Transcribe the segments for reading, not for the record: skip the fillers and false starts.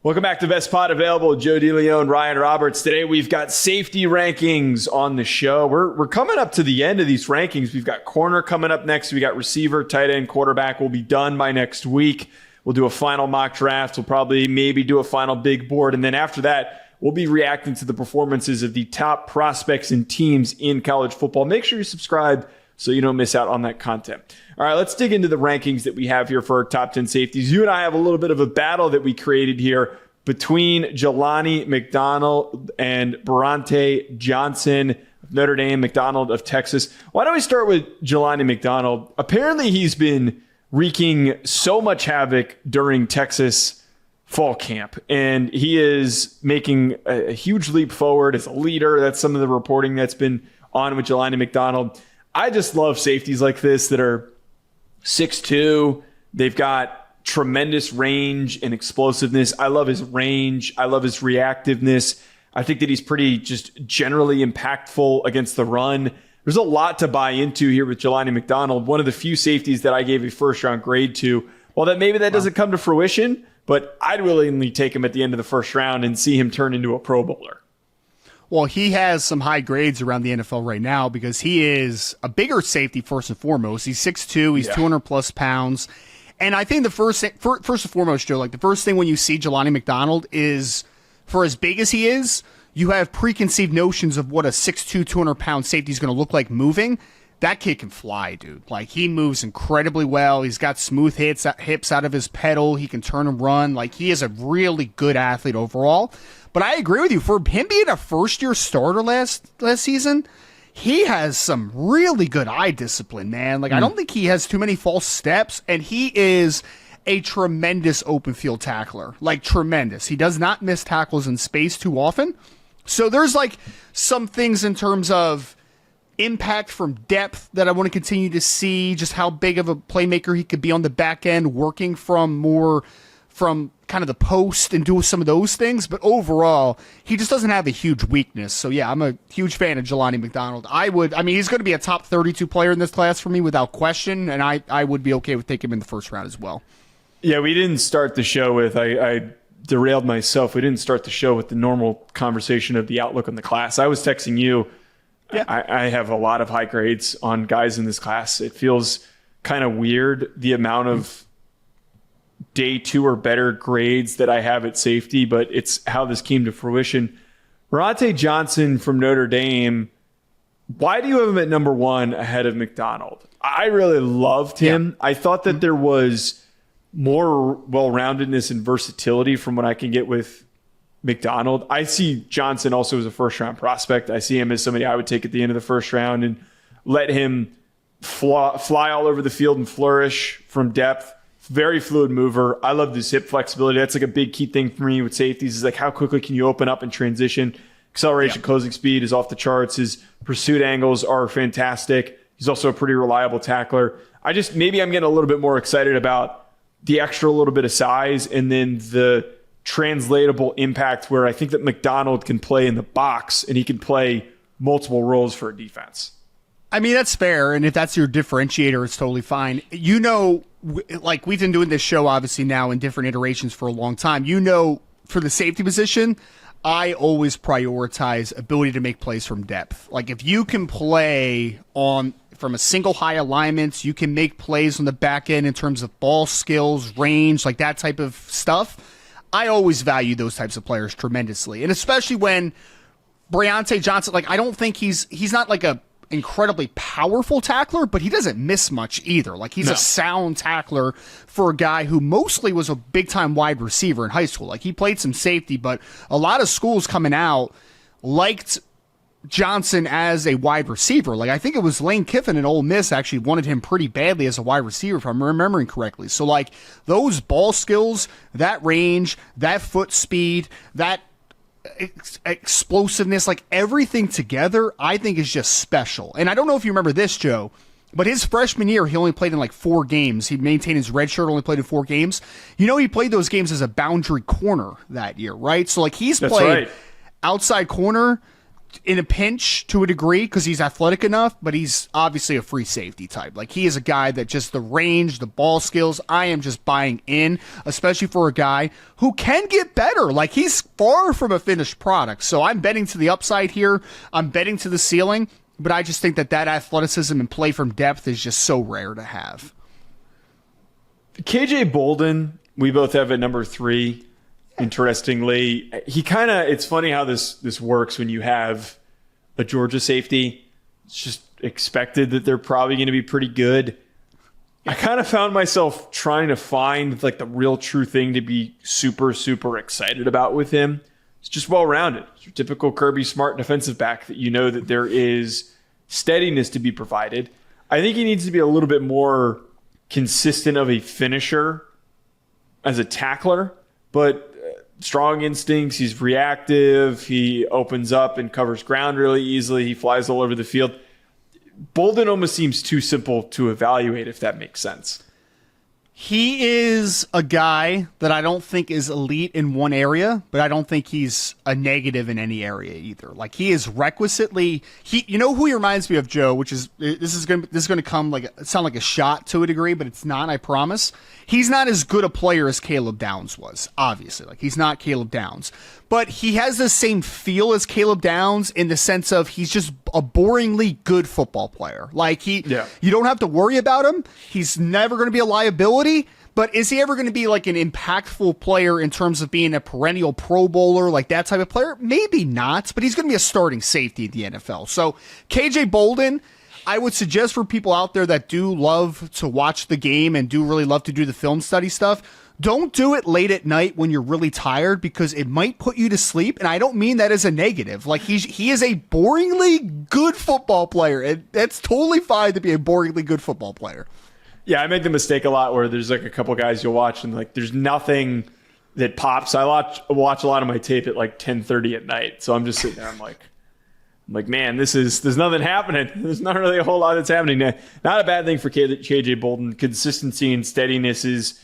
Welcome back to Best Pod Available. Joe DeLeone and Ryan Roberts. Today we've got safety rankings on the show. We're coming up to the end of these rankings. We've got corner coming up next. We got receiver, tight end, quarterback. We'll be done by next week. We'll do a final mock draft. We'll probably maybe do a final big board. And then after that, we'll be reacting to the performances of the top prospects and teams in college football. Make sure you subscribe so you don't miss out on that content. All right, let's dig into the rankings that we have here for our top 10 safeties. You and I have a little bit of a battle that we created here between Jelani McDonald and Brauntae Johnson of Notre Dame, McDonald of Texas. Why don't we start with Jelani McDonald? Apparently he's been wreaking so much havoc during Texas fall camp, and he is making a huge leap forward as a leader. That's some of the reporting that's been on with Jelani McDonald. I just love safeties like this that are 6'2". They've got tremendous range and explosiveness. I love his range. I love his reactiveness. I think that he's pretty just generally impactful against the run. There's a lot to buy into here with Jelani McDonald, one of the few safeties that I gave a first-round grade to. Well, that maybe that doesn't come to fruition, but I'd willingly take him at the end of the first round and see him turn into a Pro Bowler. Well, he has some high grades around the NFL right now because he is a bigger safety first and foremost. He's 6'2", he's 200-plus pounds. And I think the first and foremost, Joe, like the first thing when you see Jelani McDonald is, for as big as he is, you have preconceived notions of what a 6'2", 200-pound safety is going to look like moving. That kid can fly, dude. Like, he moves incredibly well. He's got smooth hips out of his pedal. He can turn and run. Like, he is a really good athlete overall. But I agree with you. For him being a first-year starter last season, he has some really good eye discipline, man. Like, I don't think he has too many false steps, and he is a tremendous open field tackler. Like, tremendous. He does not miss tackles in space too often. So there's, like, some things in terms of impact from depth that I want to continue to see, just how big of a playmaker he could be on the back end, working from kind of the post and do some of those things. But overall, he just doesn't have a huge weakness. So yeah, I'm a huge fan of Jelani McDonald. He's going to be a top 32 player in this class for me without question. And I would be okay with taking him in the first round as well. Yeah, we didn't start the show with, I derailed myself. We didn't start the show with the normal conversation of the outlook on the class. I was texting you. Yeah. I have a lot of high grades on guys in this class. It feels kind of weird, the amount of day two or better grades that I have at safety, but it's how this came to fruition. Brauntae Johnson from Notre Dame, why do you have him at number one ahead of McDonald? I really loved him. Yeah. I thought that there was more well-roundedness and versatility from what I can get with McDonald. I see Johnson also as a first-round prospect. I see him as somebody I would take at the end of the first round and let him fly all over the field and flourish from depth. Very fluid mover. I love this hip flexibility. That's like a big key thing for me with safeties is like how quickly can you open up and transition. Acceleration, closing speed is off the charts. His pursuit angles are fantastic. He's also a pretty reliable tackler. Maybe I'm getting a little bit more excited about the extra little bit of size and then the translatable impact where I think that McDonald can play in the box and he can play multiple roles for a defense. I mean, that's fair. And if that's your differentiator, it's totally fine. You know, like we've been doing this show obviously now in different iterations for a long time. You know, for the safety position, I always prioritize ability to make plays from depth. Like if you can play from a single high alignment, you can make plays on the back end in terms of ball skills, range, like that type of stuff. I always value those types of players tremendously. And especially when Brauntae Johnson, like I don't think he's not like a incredibly powerful tackler, but he doesn't miss much either. Like he's a sound tackler for a guy who mostly was a big-time wide receiver in high school. Like he played some safety, but a lot of schools coming out liked Johnson as a wide receiver. Like I think it was Lane Kiffin in Ole Miss actually wanted him pretty badly as a wide receiver, if I'm remembering correctly. So like those ball skills, that range, that foot speed, that explosiveness, like everything together, I think is just special. And I don't know if you remember this, Joe, but his freshman year, he only played in like 4 games. He maintained his red shirt, only played in 4 games. You know, he played those games as a boundary corner that year, right? So like he's played outside corner, in a pinch to a degree because he's athletic enough, but he's obviously a free safety type. Like, he is a guy that just the range, the ball skills, I am just buying in, especially for a guy who can get better. Like, he's far from a finished product. So I'm betting to the upside here. I'm betting to the ceiling, but I just think that athleticism and play from depth is just so rare to have. KJ Bolden, we both have at number 3. Interestingly, it's funny how this works when you have a Georgia safety. It's just expected that they're probably going to be pretty good. I kind of found myself trying to find like the real true thing to be super, super excited about with him. It's just well-rounded. It's your typical Kirby Smart defensive back that you know that there is steadiness to be provided. I think he needs to be a little bit more consistent of a finisher as a tackler, but strong instincts. He's reactive. He opens up and covers ground really easily. He flies all over the field. Bolden almost seems too simple to evaluate, if that makes sense. He is a guy that I don't think is elite in one area, but I don't think he's a negative in any area either. Like, he is requisitely, you know who he reminds me of, Joe, which is, this is going to come sound like a shot to a degree, but it's not, I promise. He's not as good a player as Caleb Downs was, obviously. Like, he's not Caleb Downs. But he has the same feel as Caleb Downs in the sense of he's just a boringly good football player. Like, you don't have to worry about him. He's never going to be a liability. But is he ever going to be like an impactful player in terms of being a perennial Pro Bowler, like that type of player? Maybe not, but he's going to be a starting safety in the NFL. So KJ Bolden, I would suggest for people out there that do love to watch the game and do really love to do the film study stuff, don't do it late at night when you're really tired because it might put you to sleep. And I don't mean that as a negative. Like, he is a boringly good football player. And that's totally fine to be a boringly good football player. Yeah, I make the mistake a lot where there's like a couple guys you'll watch and like there's nothing that pops. I watch a lot of my tape at like 10:30 at night. So I'm just sitting there, I'm like, man, there's nothing happening. There's not really a whole lot that's happening. Not a bad thing for KJ Bolden. Consistency and steadiness is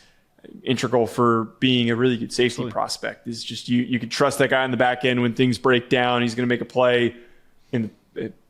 integral for being a really good safety prospect. Is just you can trust that guy on the back end when things break down. He's going to make a play in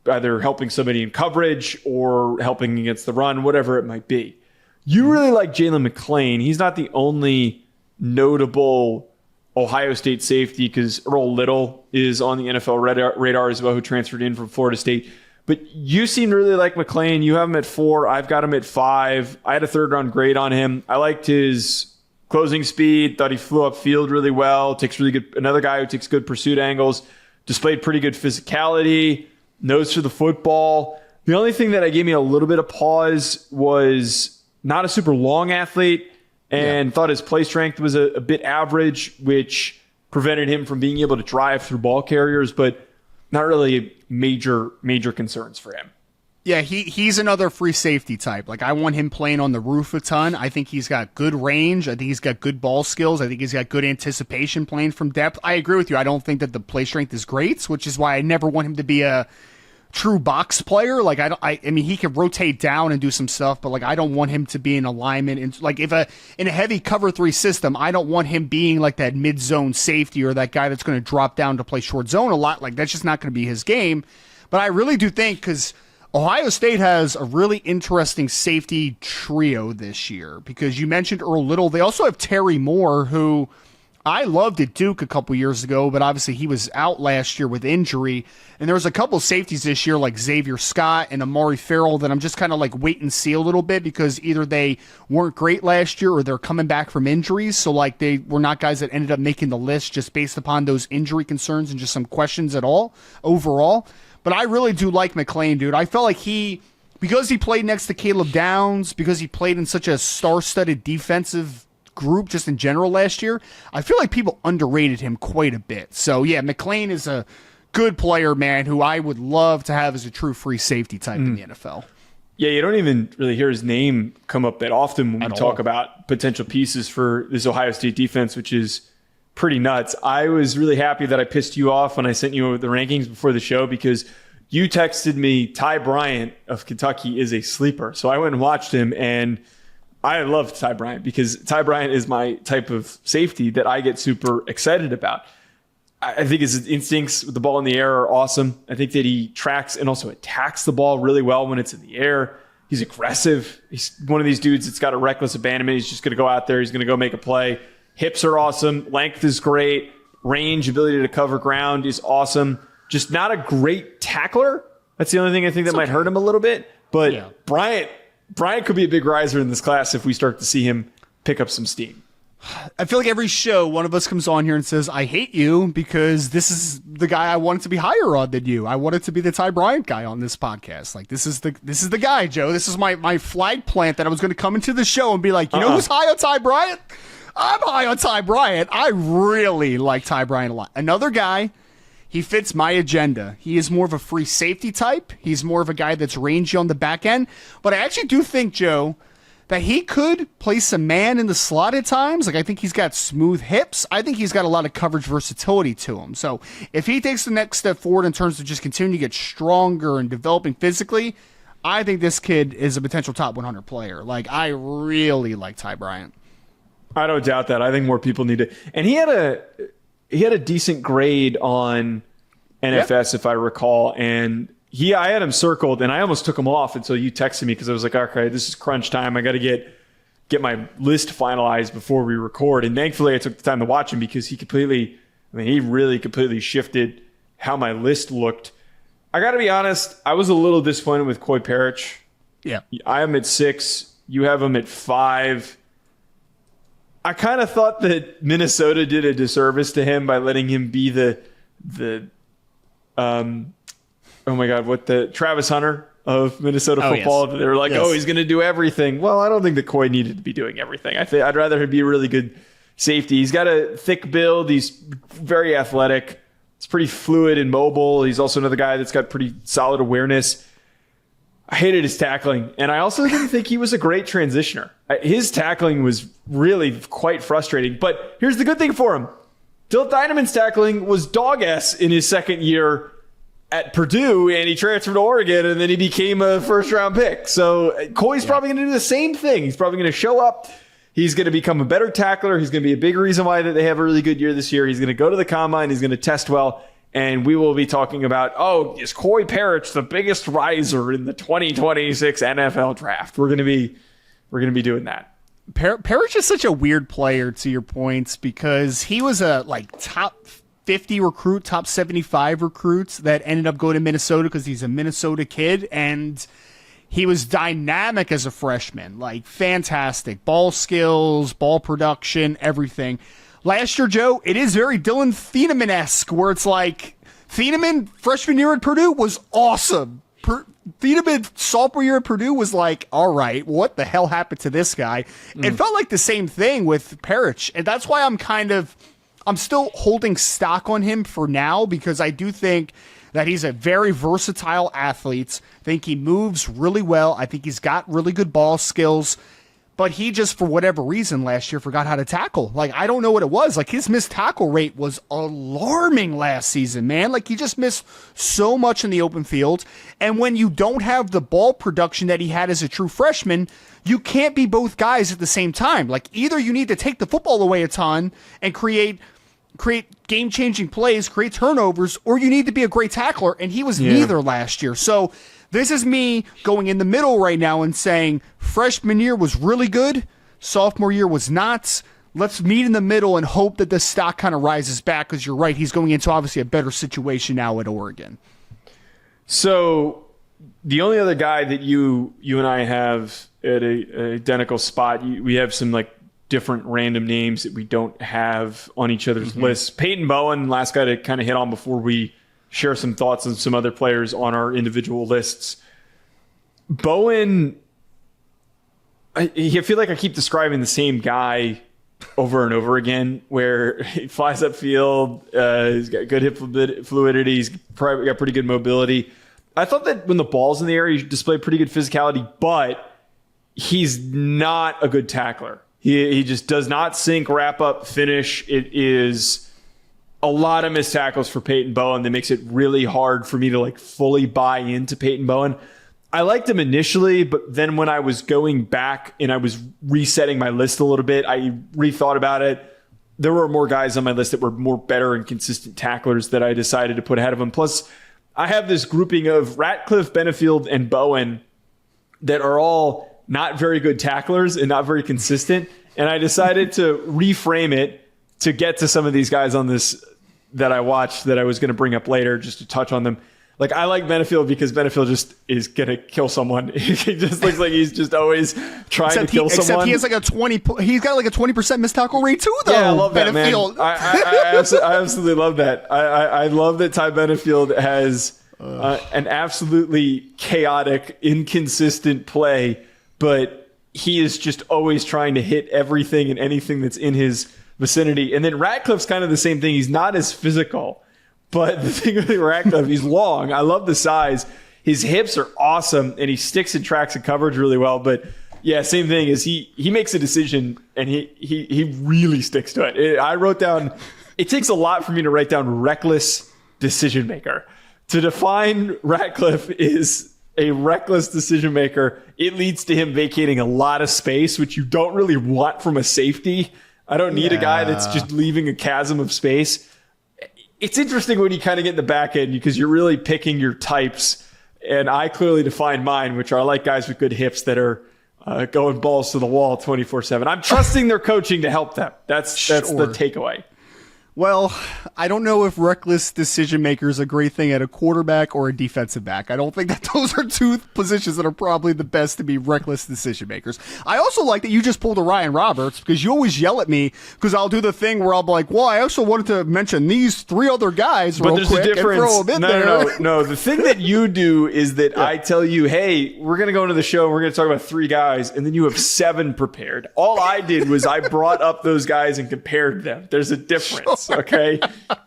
either helping somebody in coverage or helping against the run, whatever it might be. You really like Jelani McDonald. He's not the only notable Ohio State safety because Earl Little is on the NFL radar as well, who transferred in from Florida State. But you seem to really like McDonald. You have him at 4. I've got him at 5. I had a 3rd-round grade on him. I liked his closing speed. Thought he flew upfield really well. Takes really good. Another guy who takes good pursuit angles. Displayed pretty good physicality. Nose for the football. The only thing that gave me a little bit of pause was not a super long athlete and thought his play strength was a bit average, which prevented him from being able to drive through ball carriers, but not really major concerns for him. Yeah, he's another free safety type. Like, I want him playing on the roof a ton. I think he's got good range. I think he's got good ball skills. I think he's got good anticipation playing from depth. I agree with you. I don't think that the play strength is great, which is why I never want him to be a true box player. Like, I mean, he can rotate down and do some stuff, but like, I don't want him to be in alignment. And like, in a heavy cover 3 system, I don't want him being like that mid zone safety or that guy that's going to drop down to play short zone a lot. Like, that's just not going to be his game. But I really do think, because Ohio State has a really interesting safety trio this year, because you mentioned Earl Little. They also have Terry Moore, who I loved at Duke a couple years ago, but obviously he was out last year with injury. And there was a couple safeties this year like Xavier Scott and Amari Farrell that I'm just kind of like wait and see a little bit, because either they weren't great last year or they're coming back from injuries. So like, they were not guys that ended up making the list just based upon those injury concerns and just some questions at all overall. But I really do like McDonald, dude. I felt like because he played next to Caleb Downs, because he played in such a star-studded defensive group just in general last year, I feel like people underrated him quite a bit. So yeah, McDonald is a good player, man, who I would love to have as a true free safety type in the NFL. Yeah, you don't even really hear his name come up that often when we talk about potential pieces for this Ohio State defense, which is pretty nuts. I was really happy that I pissed you off when I sent you the rankings before the show, because you texted me Ty Bryant of Kentucky is a sleeper. So I went and watched him, and I love Ty Bryant because Ty Bryant is my type of safety that I get super excited about. I think his instincts with the ball in the air are awesome. I think that he tracks and also attacks the ball really well when it's in the air. He's aggressive. He's one of these dudes that's got a reckless abandonment. He's just going to go out there. He's going to go make a play. Hips are awesome. Length is great. Range, ability to cover ground is awesome. Just not a great tackler. That's the only thing I think that might hurt him a little bit. But yeah. Bryant could be a big riser in this class if we start to see him pick up some steam. I feel like every show, one of us comes on here and says, I hate you because this is the guy I wanted to be higher on than you. I wanted to be the Ty Bryant guy on this podcast. Like, this is the guy, Joe. This is my flag plant that I was going to come into the show and be like, you know who's high on Ty Bryant? I'm high on Ty Bryant. I really like Ty Bryant a lot. Another guy, he fits my agenda. He is more of a free safety type. He's more of a guy that's rangy on the back end. But I actually do think, Joe, that he could place a man in the slot at times. Like, I think he's got smooth hips. I think he's got a lot of coverage versatility to him. So if he takes the next step forward in terms of just continuing to get stronger and developing physically, I think this kid is a potential top 100 player. Like, I really like Ty Bryant. I don't doubt that. I think more people need to. And he had a decent grade on NFS, if I recall, and I had him circled, and I almost took him off until you texted me because I was like, okay, this is crunch time. I got to get my list finalized before we record. And thankfully, I took the time to watch him because he really completely shifted how my list looked. I got to be honest, I was a little disappointed with Coy Parrish. Yeah. I am at 6. You have him at 5. I kind of thought that Minnesota did a disservice to him by letting him be the oh my God, what the Travis Hunter of Minnesota football. Yes. They were like, he's going to do everything. Well, I don't think that Coy needed to be doing everything. I'd rather him be a really good safety. He's got a thick build. He's very athletic. He's pretty fluid and mobile. He's also another guy that's got pretty solid awareness. I hated his tackling, and I also didn't think he was a great transitioner. His tackling was really quite frustrating, but here's the good thing for him. Dylan Dynaman's tackling was dog-ass in his second year at Purdue, and he transferred to Oregon, and then he became a first-round pick. So Coy's probably going to do the same thing. He's probably going to show up. He's going to become a better tackler. He's going to be a big reason why that they have a really good year this year. He's going to go to the combine. He's going to test well, and we will be talking about, is Coy Parrish the biggest riser in the 2026 NFL draft? We're going to be doing that. Parrish is such a weird player, to your points, because he was a top 50 recruit, top 75 recruits that ended up going to Minnesota because he's a Minnesota kid, and he was dynamic as a freshman, fantastic ball skills, ball production, everything. Last year, Joe, it is very Dylan Thieneman-esque, where it's like Thieneman freshman year at Purdue was awesome. Thieneman sophomore year at Purdue was like, all right, what the hell happened to this guy? It felt like the same thing with Parrish, and that's why I'm still holding stock on him for now, because I do think that he's a very versatile athlete. I think he moves really well. I think he's got really good ball skills, but he just, for whatever reason, last year forgot how to tackle. I don't know what it was. His missed tackle rate was alarming last season, man. He just missed so much in the open field. And when you don't have the ball production that he had as a true freshman, you can't be both guys at the same time. Either you need to take the football away a ton and create game-changing plays, create turnovers, or you need to be a great tackler, and he was neither last year. So this is me going in the middle right now and saying freshman year was really good, sophomore year was not. Let's meet in the middle and hope that the stock kind of rises back, because you're right, he's going into obviously a better situation now at Oregon. So the only other guy that you and I have at a identical spot, we have some different random names that we don't have on each other's lists. Peyton Bowen, last guy to kind of hit on before we share some thoughts on some other players on our individual lists. Bowen, I feel like I keep describing the same guy over and over again, where he flies upfield, he's got good hip fluidity, he's probably got pretty good mobility. I thought that when the ball's in the air, he displayed pretty good physicality, but he's not a good tackler. He just does not sink, wrap up, finish. It is a lot of missed tackles for Peyton Bowen that makes it really hard for me to fully buy into Peyton Bowen. I liked him initially, but then when I was going back and I was resetting my list a little bit, I rethought about it. there were more guys on my list that were more better and consistent tacklers that I decided to put ahead of him. Plus, I have this grouping of Ratcliffe, Benefield, and Bowen that are all not very good tacklers and not very consistent. And I decided to reframe it to get to some of these guys on this that I watched that I was going to bring up later just to touch on them. Like, I like Benefield because Benefield just is going to kill someone. He just looks like he's just always trying to kill someone. Except he has like he's got like a 20% missed tackle rate too, though. Yeah, I love that, Benefield. man. I absolutely love that. I love that Ty Benefield has an absolutely chaotic, inconsistent play, but he is just always trying to hit everything and anything that's in his vicinity. And then Ratcliffe's kind of the same thing. He's not as physical. But the thing with Ratcliffe, he's long. I love the size. His hips are awesome, and he sticks and tracks and coverage really well. But yeah, same thing is he makes a decision, and he really sticks to it. I wrote down, it takes a lot for me to write down reckless decision maker. To define Ratcliffe is a reckless decision maker. It leads to him vacating a lot of space, which you don't really want from a safety. I don't need a guy that's just leaving a chasm of space. It's interesting when you kind of get in the back end because you're really picking your types. And I clearly define mine, which are I like guys with good hips that are going balls to the wall 24/7. I'm trusting their coaching to help them. That's the takeaway. Well, I don't know if reckless decision maker is a great thing at a quarterback or a defensive back. I don't think that those are two positions that are probably the best to be reckless decision makers. I also like that you just pulled a Ryan Roberts because you always yell at me because I'll do the thing where I'll be like, well, I also wanted to mention these three other guys real quick and throw them in there. No. The thing that you do is that I tell you, hey, we're going to go into the show and we're going to talk about three guys, and then you have 7 prepared. All I did was I brought up those guys and compared them. There's a difference. Okay.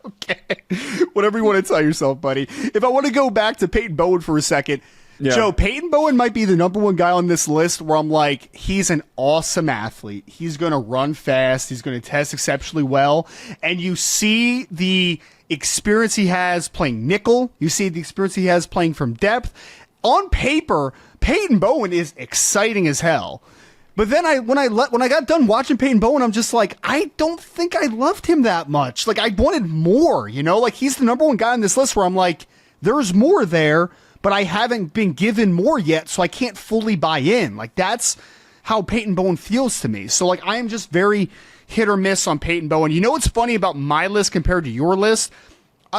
Okay. Whatever you want to tell yourself, buddy. If I want to go back to Peyton Bowen for a second, Joe, Peyton Bowen might be the number one guy on this list where I'm like, he's an awesome athlete. He's going to run fast. He's going to test exceptionally well. And you see the experience he has playing nickel. You see the experience he has playing from depth. On paper, Peyton Bowen is exciting as hell. But then when I got done watching Peyton Bowen, I'm just like, I don't think I loved him that much. Like, I wanted more, you know? Like, he's the number one guy on this list where I'm like, there's more there, but I haven't been given more yet, so I can't fully buy in. Like, that's how Peyton Bowen feels to me. So, like, I am just very hit or miss on Peyton Bowen. You know what's funny about my list compared to your list?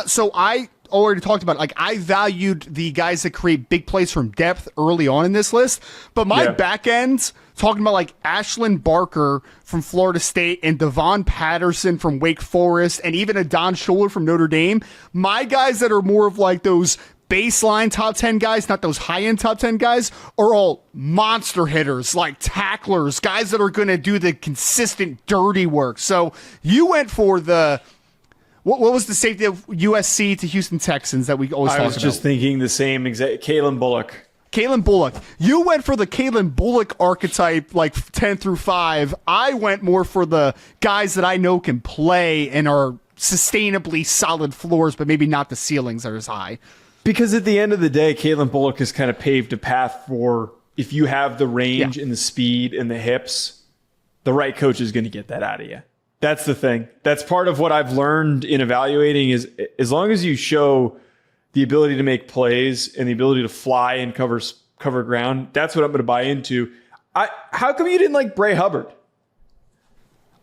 So I already talked about it. Like, I valued the guys that create big plays from depth early on in this list, but my back end, talking about like Ashlyn Barker from Florida State and Devon Patterson from Wake Forest and even a Don Schuler from Notre Dame, my guys that are more of like those baseline top 10 guys, not those high-end top 10 guys, are all monster hitters, like tacklers, guys that are going to do the consistent dirty work. So you went for the... What was the safety of USC to Houston Texans that we always talk about? I was just thinking the same exact. Kalen Bullock. You went for the Kalen Bullock archetype, like 10 through 5. I went more for the guys that I know can play and are sustainably solid floors, but maybe not the ceilings are as high. Because at the end of the day, Kalen Bullock has kind of paved a path for if you have the range and the speed and the hips, the right coach is going to get that out of you. That's the thing. That's part of what I've learned in evaluating is as long as you show the ability to make plays and the ability to fly and cover ground, that's what I'm going to buy into. How come you didn't like Bray Hubbard?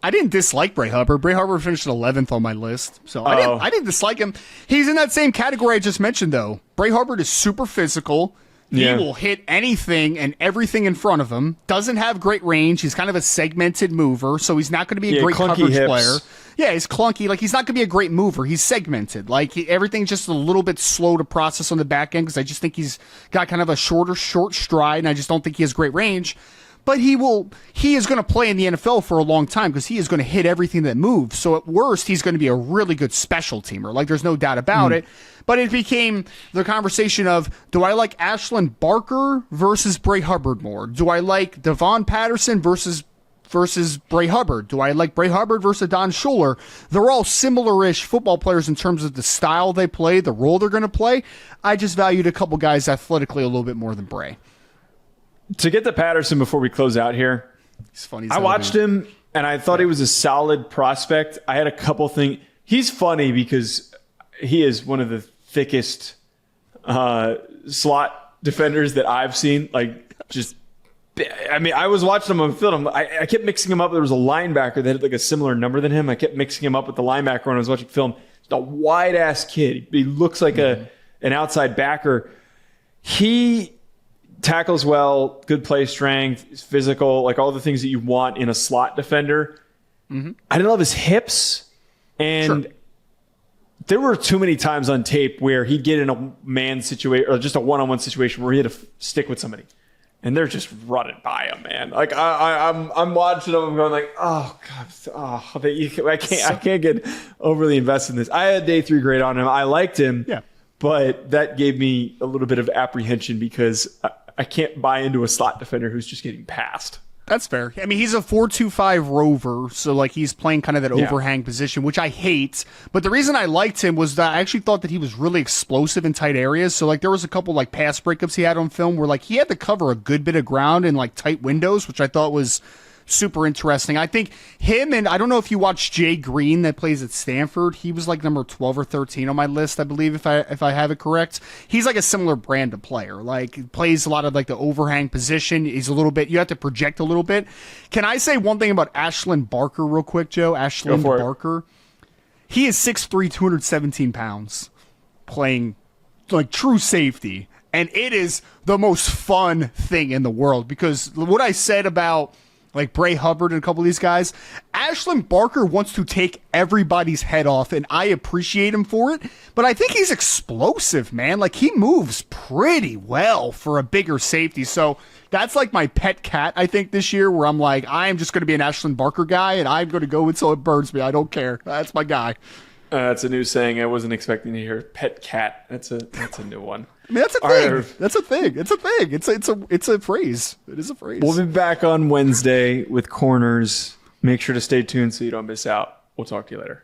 I didn't dislike Bray Hubbard. Bray Hubbard finished 11th on my list, so I didn't dislike him. He's in that same category I just mentioned, though. Bray Hubbard is super physical. He will hit anything and everything in front of him. Doesn't have great range. He's kind of a segmented mover, so he's not going to be a great coverage player. Yeah, he's clunky. Like, he's not going to be a great mover. He's segmented. Like, everything's just a little bit slow to process on the back end because I just think he's got kind of a short stride, and I just don't think he has great range. But he is going to play in the NFL for a long time because he is going to hit everything that moves. So at worst, he's going to be a really good special teamer. Like, there's no doubt about it. But it became the conversation of, do I like Ashlyn Barker versus Bray Hubbard more? Do I like Devon Patterson versus Bray Hubbard? Do I like Bray Hubbard versus Don Schuler? They're all similar-ish football players in terms of the style they play, the role they're going to play. I just valued a couple guys athletically a little bit more than Bray. To get to Patterson before we close out here, he's funny. I watched him and I thought he was a solid prospect. I had a couple things. He's funny because he is one of the thickest slot defenders that I've seen. Like, just, I mean, I was watching him on film. I kept mixing him up. There was a linebacker that had like a similar number than him. I kept mixing him up with the linebacker when I was watching film. Just a wide ass kid. He looks like an outside backer. He tackles well, good play strength, is physical, like all the things that you want in a slot defender. I didn't love his hips, and there were too many times on tape where he'd get in a man situation or just a one-on-one situation where he had to stick with somebody, and they're just running by him, man. Like I'm watching him, I'm going like, oh god, I can't get overly invested in this. I had day 3 grade on him. I liked him, but that gave me a little bit of apprehension because I can't buy into a slot defender who's just getting passed. That's fair. I mean, he's a 4-2-5 rover, so like he's playing kind of that overhang position, which I hate. But the reason I liked him was that I actually thought that he was really explosive in tight areas. So like there was a couple like pass breakups he had on film where like he had to cover a good bit of ground in like tight windows, which I thought was super interesting. I think him and I don't know if you watched Jay Green that plays at Stanford. He was like number 12 or 13 on my list, I believe, if I have it correct. He's like a similar brand of player. Like plays a lot of like the overhang position. He's a little bit, you have to project a little bit. Can I say one thing about Ashland Barker real quick, Joe? Ashland Barker. He is 6'3", 217 pounds, playing like true safety. And it is the most fun thing in the world because what I said about like Bray Hubbard and a couple of these guys, Ashland Barker wants to take everybody's head off, and I appreciate him for it, but I think he's explosive, man. Like, he moves pretty well for a bigger safety, so that's like my pet cat, I think, this year, where I'm like, I'm just going to be an Ashland Barker guy, and I'm going to go until it burns me. I don't care. That's my guy. That's a new saying. I wasn't expecting to hear pet cat. That's a new one. I mean, that's a thing. Right. That's a thing. It's a thing. It's a phrase. It is a phrase. We'll be back on Wednesday with corners. Make sure to stay tuned so you don't miss out. We'll talk to you later.